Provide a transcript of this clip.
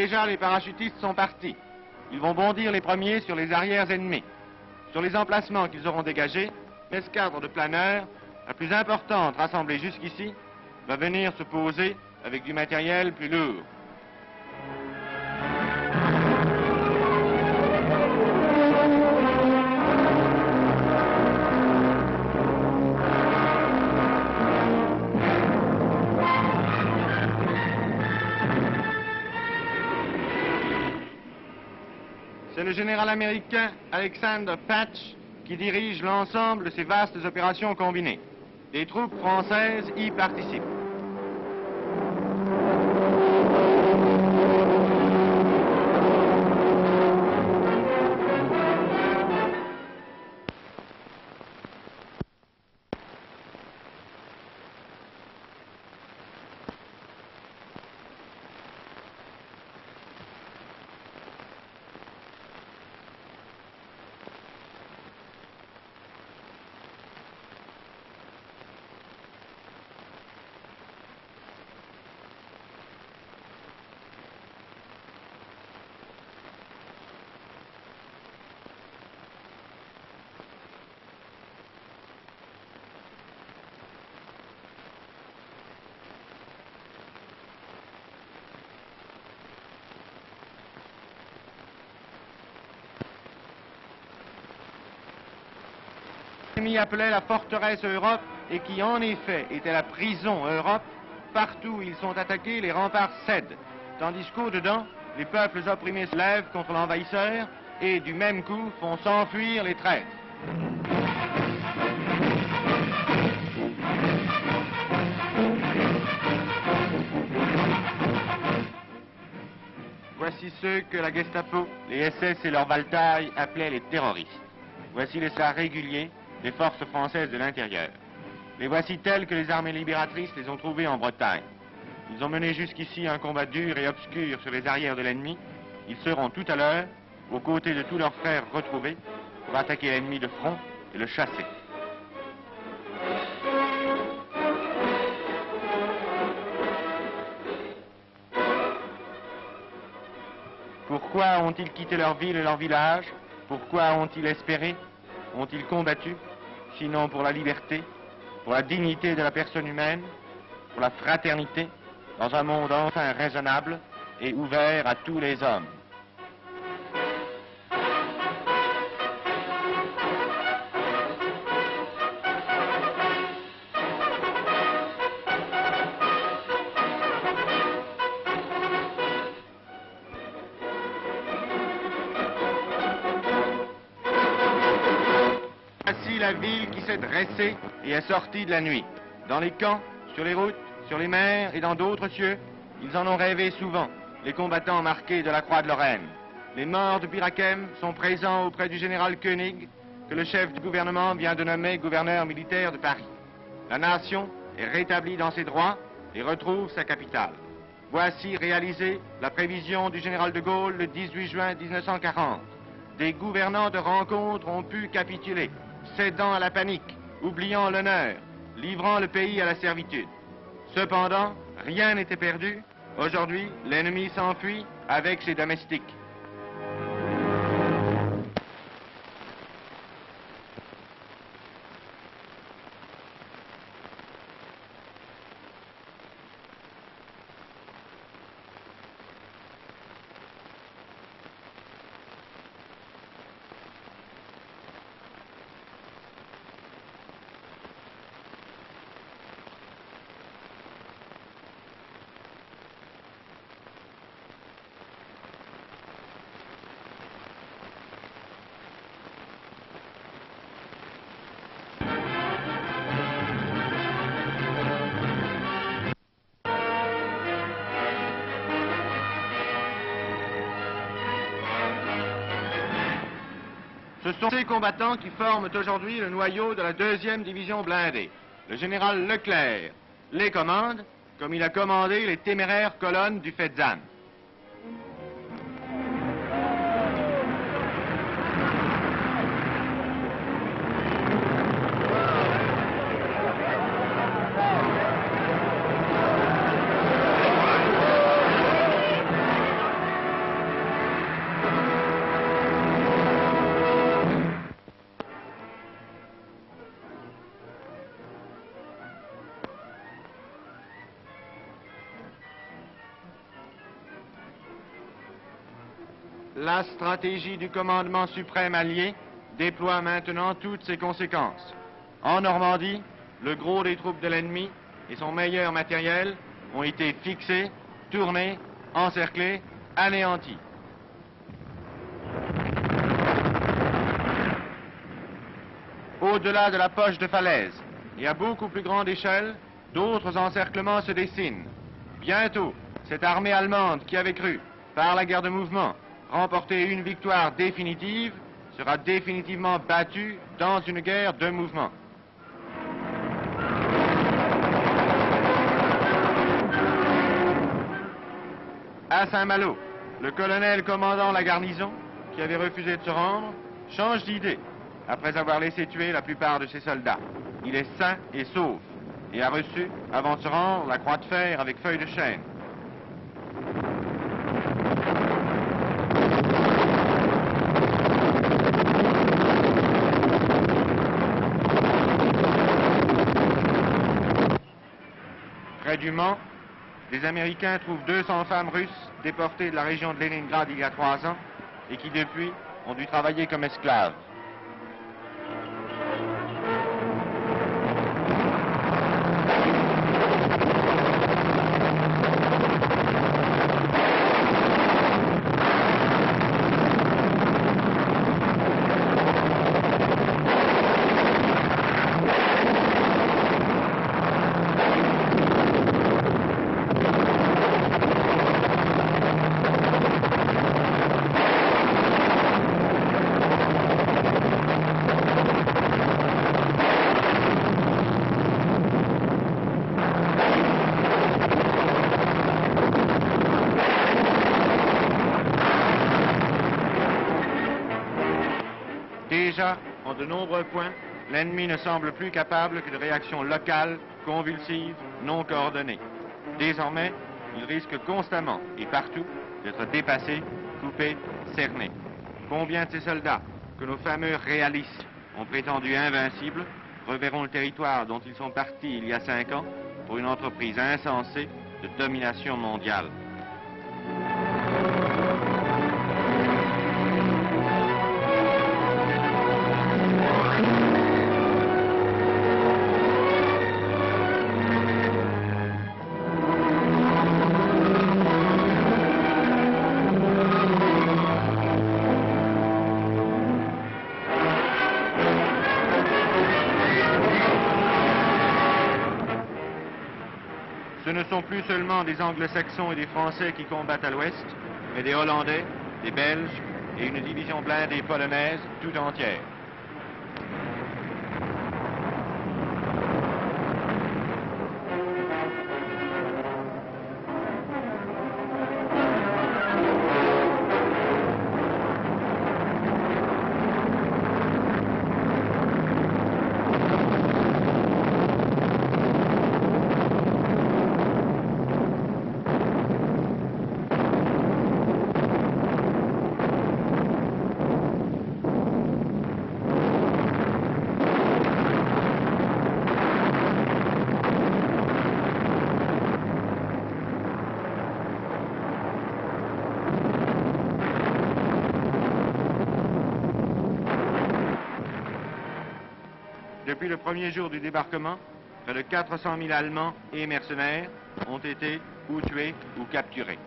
déjà, les parachutistes sont partis. Ils vont bondir les premiers sur les arrières ennemis. Sur les emplacements qu'ils auront dégagés, l'escadre de planeurs, la plus importante rassemblée jusqu'ici, va venir se poser avec du matériel plus lourd. C'est le général américain Alexander Patch qui dirige l'ensemble de ces vastes opérations combinées. Des troupes françaises y participent. L'ennemi appelait la forteresse Europe et qui en effet était la prison Europe, partout où ils sont attaqués, les remparts cèdent, tandis qu'au-dedans, les peuples opprimés se lèvent contre l'envahisseur et du même coup font s'enfuir les traîtres. Voici ceux que la Gestapo, les SS et leurs Waldtailles appelaient les terroristes. Voici les chars réguliers des forces françaises de l'intérieur. Les voici tels que les armées libératrices les ont trouvés en Bretagne. Ils ont mené jusqu'ici un combat dur et obscur sur les arrières de l'ennemi. Ils seront tout à l'heure, aux côtés de tous leurs frères retrouvés, pour attaquer l'ennemi de front et le chasser. Pourquoi ont-ils quitté leur ville et leur village? Pourquoi ont-ils espéré? Ont-ils combattu? Sinon pour la liberté, pour la dignité de la personne humaine, pour la fraternité, dans un monde enfin raisonnable et ouvert à tous les hommes. Voici la ville qui s'est dressée et est sortie de la nuit. Dans les camps, sur les routes, sur les mers et dans d'autres cieux, ils en ont rêvé souvent, les combattants marqués de la croix de Lorraine. Les morts de Piraquem sont présents auprès du général Koenig, que le chef du gouvernement vient de nommer gouverneur militaire de Paris. La nation est rétablie dans ses droits et retrouve sa capitale. Voici réalisée la prévision du général de Gaulle le 18 juin 1940. Des gouvernants de rencontre ont pu capituler, cédant à la panique, oubliant l'honneur, livrant le pays à la servitude. Cependant, rien n'était perdu. Aujourd'hui, l'ennemi s'enfuit avec ses domestiques. Ce sont ces combattants qui forment aujourd'hui le noyau de la 2e division blindée. Le général Leclerc les commande, comme il a commandé les téméraires colonnes du Fezzan. La stratégie du commandement suprême allié déploie maintenant toutes ses conséquences. En Normandie, le gros des troupes de l'ennemi et son meilleur matériel ont été fixés, tournés, encerclés, anéantis. Au-delà de la poche de falaise et à beaucoup plus grande échelle, d'autres encerclements se dessinent. Bientôt, cette armée allemande qui avait cru, par la guerre de mouvement, remporter une victoire définitive, sera définitivement battue dans une guerre de mouvement. À Saint-Malo, le colonel commandant la garnison, qui avait refusé de se rendre, change d'idée après avoir laissé tuer la plupart de ses soldats. Il est sain et sauf et a reçu, avant de se rendre, la croix de fer avec feuille de chêne. Près du Mans, les Américains trouvent 200 femmes russes déportées de la région de Leningrad il y a 3 ans et qui depuis ont dû travailler comme esclaves. Déjà, en de nombreux points, l'ennemi ne semble plus capable que de réactions locales, convulsives, non coordonnées. Désormais, il risque constamment et partout d'être dépassé, coupé, cerné. Combien de ces soldats, que nos fameux réalistes ont prétendu invincibles, reverront le territoire dont ils sont partis il y a 5 ans pour une entreprise insensée de domination mondiale? Ce ne sont plus seulement des Anglo-Saxons et des Français qui combattent à l'ouest, mais des Hollandais, des Belges et une division blindée polonaise tout entière. Depuis le premier jour du débarquement, près de 400 000 Allemands et mercenaires ont été ou tués ou capturés.